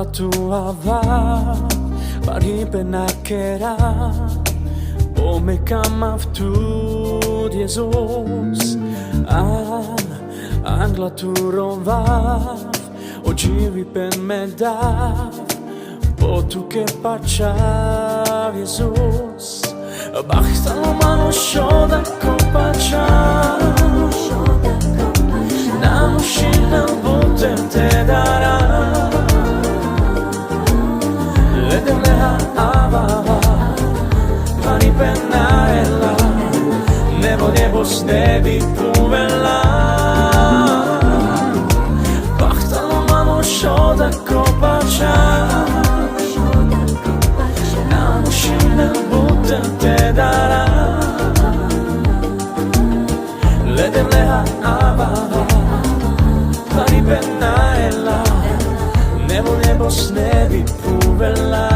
la tua va Pari penakera O me kamaf tu Jesus Angla tu rovav O živi pen me dav Po tu che pachav Jesus Bachtalo malo shoda kopachav Nam ushilem putem te dara Ledem leha avava Pani pennaella Nebo s nebi puvela Bachtalo malo shoda kopachav Nam ushilem putem te dara Ledem leha avava Pani pennaella Nebo s nebi puvela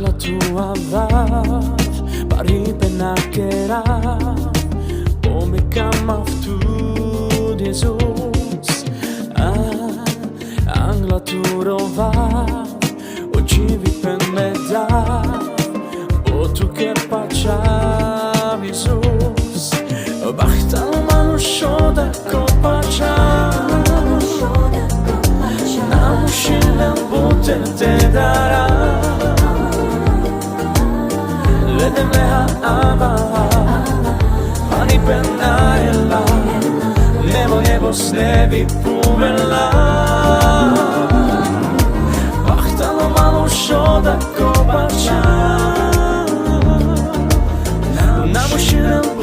La tua vav Pari penakera O me kamaf tu Jesus Angla tu rovav O živi pen me dav O tu che pachav Jesus Bachtalo malo shoda kopachav Nam ushilem putem te dara Ledem leha avava Pani pennaella Nebo s nebi puvela Bachtalo malo shoda kopachav Nam ushilem